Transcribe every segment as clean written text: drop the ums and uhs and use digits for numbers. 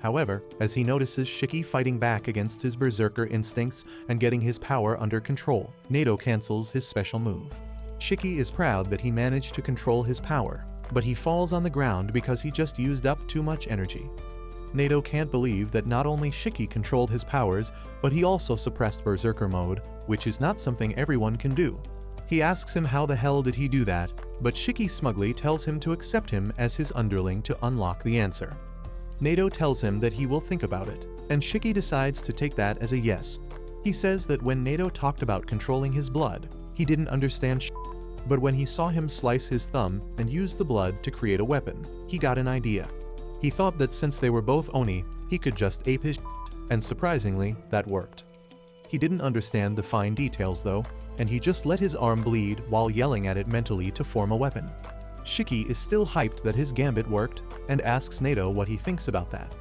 However, as he notices Shiki fighting back against his berserker instincts and getting his power under control, Nato cancels his special move. Shiki is proud that he managed to control his power, but he falls on the ground because he just used up too much energy. Nato can't believe that not only Shiki controlled his powers, but he also suppressed berserker mode, which is not something everyone can do. He asks him how the hell did he do that, but Shiki smugly tells him to accept him as his underling to unlock the answer. Nato tells him that he will think about it, and Shiki decides to take that as a yes. He says that when Nato talked about controlling his blood, he didn't understand shit, but when he saw him slice his thumb and use the blood to create a weapon, he got an idea. He thought that since they were both Oni, he could just ape his shit, and surprisingly, that worked. He didn't understand the fine details though, and he just let his arm bleed while yelling at it mentally to form a weapon. Shiki is still hyped that his gambit worked, and asks Nato what he thinks about that.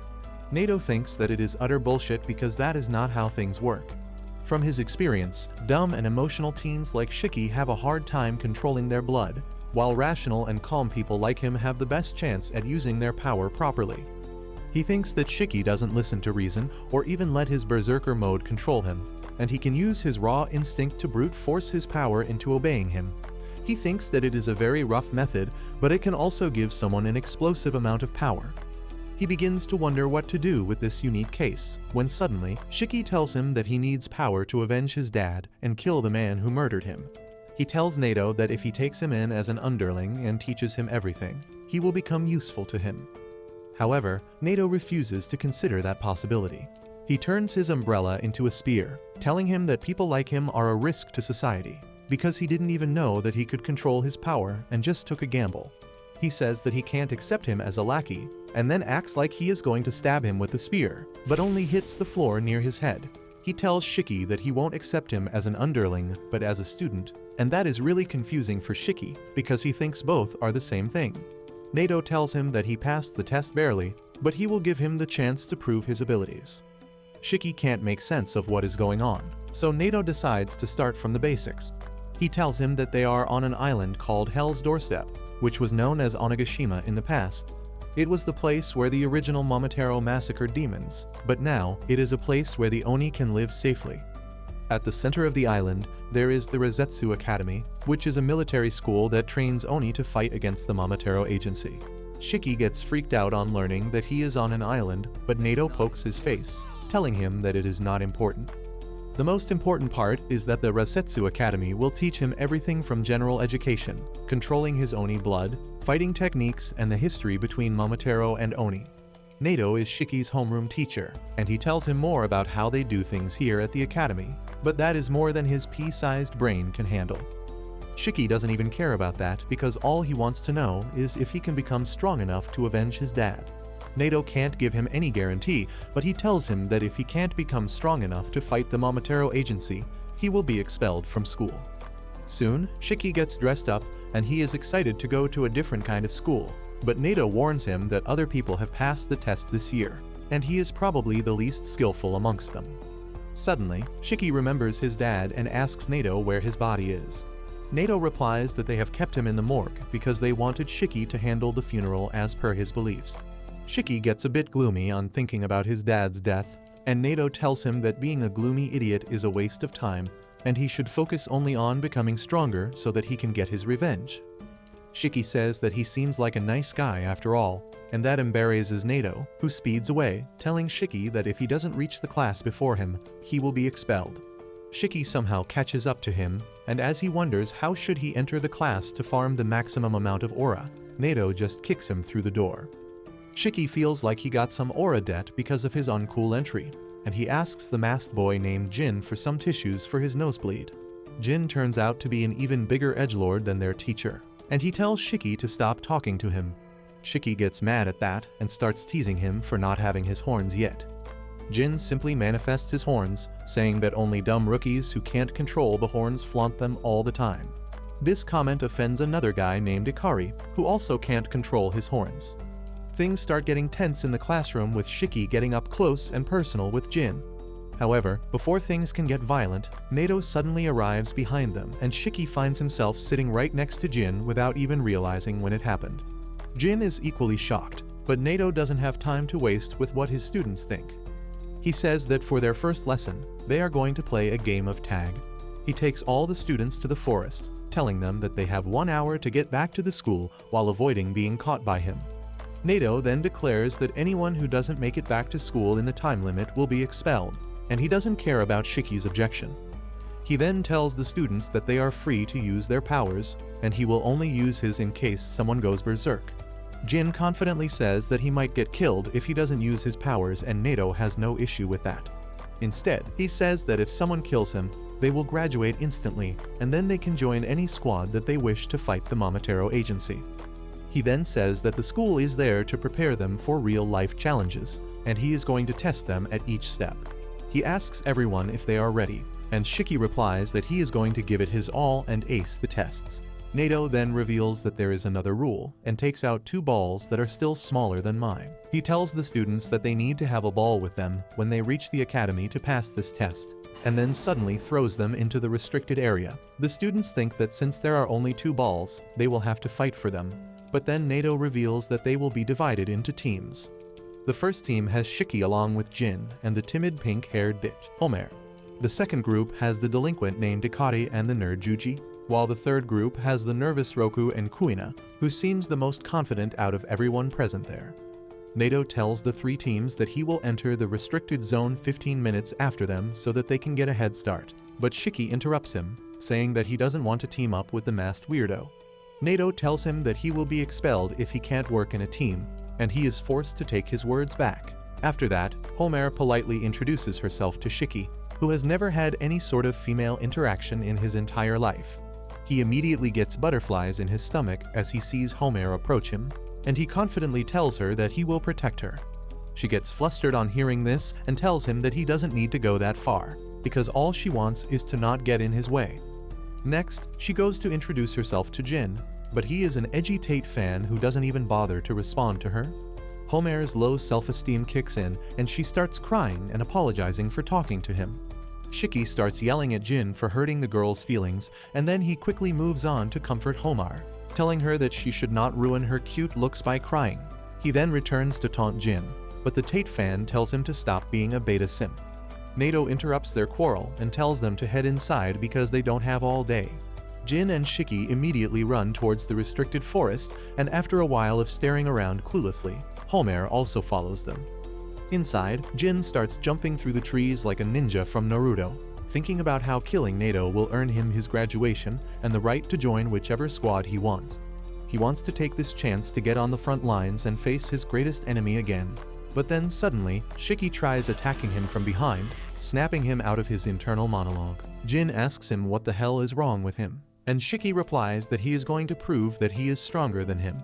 Nato thinks that it is utter bullshit because that is not how things work. From his experience, dumb and emotional teens like Shiki have a hard time controlling their blood, while rational and calm people like him have the best chance at using their power properly. He thinks that Shiki doesn't listen to reason or even let his berserker mode control him, and he can use his raw instinct to brute force his power into obeying him. He thinks that it is a very rough method, but it can also give someone an explosive amount of power. He begins to wonder what to do with this unique case, when suddenly, Shiki tells him that he needs power to avenge his dad and kill the man who murdered him. He tells Nato that if he takes him in as an underling and teaches him everything, he will become useful to him. However, Nato refuses to consider that possibility. He turns his umbrella into a spear, telling him that people like him are a risk to society, because he didn't even know that he could control his power and just took a gamble. He says that he can't accept him as a lackey, and then acts like he is going to stab him with the spear, but only hits the floor near his head. He tells Shiki that he won't accept him as an underling, but as a student, and that is really confusing for Shiki, because he thinks both are the same thing. Nato tells him that he passed the test barely, but he will give him the chance to prove his abilities. Shiki can't make sense of what is going on, so Nato decides to start from the basics. He tells him that they are on an island called Hell's Doorstep, which was known as Onigashima in the past. It was the place where the original Momotaro massacred demons, but now it is a place where the Oni can live safely. At the center of the island, there is the Rosetsu Academy, which is a military school that trains Oni to fight against the Momotaro agency. Shiki gets freaked out on learning that he is on an island, but Nato pokes his face, telling him that it is not important. The most important part is that the Rosetsu Academy will teach him everything from general education, controlling his Oni blood, fighting techniques, and the history between Momotaro and Oni. Nato is Shiki's homeroom teacher, and he tells him more about how they do things here at the academy, but that is more than his pea-sized brain can handle. Shiki doesn't even care about that because all he wants to know is if he can become strong enough to avenge his dad. Nato can't give him any guarantee, but he tells him that if he can't become strong enough to fight the Momotaro agency, he will be expelled from school. Soon, Shiki gets dressed up, and he is excited to go to a different kind of school, but Nato warns him that other people have passed the test this year, and he is probably the least skillful amongst them. Suddenly, Shiki remembers his dad and asks Nato where his body is. Nato replies that they have kept him in the morgue because they wanted Shiki to handle the funeral as per his beliefs. Shiki gets a bit gloomy on thinking about his dad's death, and Nato tells him that being a gloomy idiot is a waste of time, and he should focus only on becoming stronger so that he can get his revenge. Shiki says that he seems like a nice guy after all, and that embarrasses Nato, who speeds away, telling Shiki that if he doesn't reach the class before him, he will be expelled. Shiki somehow catches up to him, and as he wonders how should he enter the class to farm the maximum amount of aura, Nato just kicks him through the door. Shiki feels like he got some aura debt because of his uncool entry, and he asks the masked boy named Jin for some tissues for his nosebleed. Jin turns out to be an even bigger edgelord than their teacher, and he tells Shiki to stop talking to him. Shiki gets mad at that and starts teasing him for not having his horns yet. Jin simply manifests his horns, saying that only dumb rookies who can't control the horns flaunt them all the time. This comment offends another guy named Ikari, who also can't control his horns. Things start getting tense in the classroom with Shiki getting up close and personal with Jin. However, before things can get violent, Nato suddenly arrives behind them and Shiki finds himself sitting right next to Jin without even realizing when it happened. Jin is equally shocked, But Nato doesn't have time to waste with what his students think. He says that for their first lesson, they are going to play a game of tag. He takes all the students to the forest, telling them that they have 1 hour to get back to the school while avoiding being caught by him. Nato then declares that anyone who doesn't make it back to school in the time limit will be expelled, and he doesn't care about Shiki's objection. He then tells the students that they are free to use their powers, and he will only use his in case someone goes berserk. Jin confidently says that he might get killed if he doesn't use his powers, and Nato has no issue with that. Instead, he says that if someone kills him, they will graduate instantly, and then they can join any squad that they wish to fight the Momotaro Agency. He then says that the school is there to prepare them for real-life challenges, and he is going to test them at each step. He asks everyone if they are ready, and Shiki replies that he is going to give it his all and ace the tests. Nato then reveals that there is another rule, and takes out 2 balls that are still smaller than mine. He tells the students that they need to have a ball with them when they reach the academy to pass this test, and then suddenly throws them into the restricted area. The students think that since there are only 2 balls, they will have to fight for them, but then Nato reveals that they will be divided into teams. The first team has Shiki along with Jin and the timid pink-haired bitch, Homer. The second group has the delinquent named Ikari and the nerd Juji, while the third group has the nervous Roku and Kuina, who seems the most confident out of everyone present there. Nato tells the 3 teams that he will enter the restricted zone 15 minutes after them so that they can get a head start, but Shiki interrupts him, saying that he doesn't want to team up with the masked weirdo. Nato tells him that he will be expelled if he can't work in a team, and he is forced to take his words back. After that, Homer politely introduces herself to Shiki, who has never had any sort of female interaction in his entire life. He immediately gets butterflies in his stomach as he sees Homer approach him, and he confidently tells her that he will protect her. She gets flustered on hearing this and tells him that he doesn't need to go that far, because all she wants is to not get in his way. Next, she goes to introduce herself to Jin, but he is an edgy Tate fan who doesn't even bother to respond to her. Homer's low self-esteem kicks in, and she starts crying and apologizing for talking to him. Shiki starts yelling at Jin for hurting the girl's feelings, and then he quickly moves on to comfort Homer, telling her that she should not ruin her cute looks by crying. He then returns to taunt Jin, but the Tate fan tells him to stop being a beta simp. Nato interrupts their quarrel and tells them to head inside because they don't have all day. Jin and Shiki immediately run towards the restricted forest, and after a while of staring around cluelessly, Homer also follows them. Inside, Jin starts jumping through the trees like a ninja from Naruto, thinking about how killing Nato will earn him his graduation and the right to join whichever squad he wants. He wants to take this chance to get on the front lines and face his greatest enemy again. But then suddenly, Shiki tries attacking him from behind, snapping him out of his internal monologue. Jin asks him what the hell is wrong with him, and Shiki replies that he is going to prove that he is stronger than him.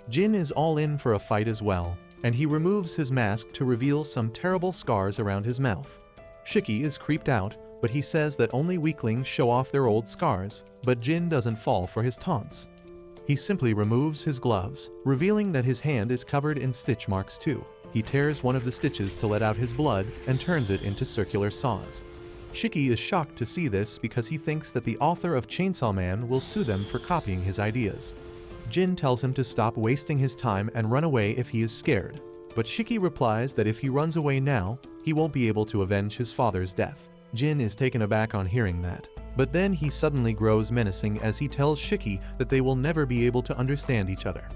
Jin is all in for a fight as well, and he removes his mask to reveal some terrible scars around his mouth. Shiki is creeped out, but he says that only weaklings show off their old scars, but Jin doesn't fall for his taunts. He simply removes his gloves, revealing that his hand is covered in stitch marks too. He tears one of the stitches to let out his blood and turns it into circular saws. Shiki is shocked to see this because he thinks that the author of Chainsaw Man will sue them for copying his ideas. Jin tells him to stop wasting his time and run away if he is scared, but Shiki replies that if he runs away now, he won't be able to avenge his father's death. Jin is taken aback on hearing that, but then he suddenly grows menacing as he tells Shiki that they will never be able to understand each other.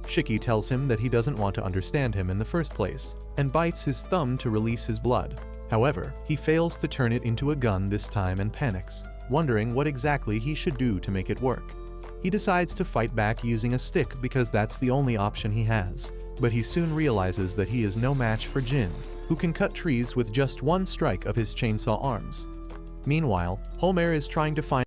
Shiki tells him that he doesn't want to understand him in the first place, and bites his thumb to release his blood. However, he fails to turn it into a gun this time and panics, wondering what exactly he should do to make it work. He decides to fight back using a stick because that's the only option he has, but he soon realizes that he is no match for Jin, who can cut trees with just one strike of his chainsaw arms. Meanwhile, Homer is trying to find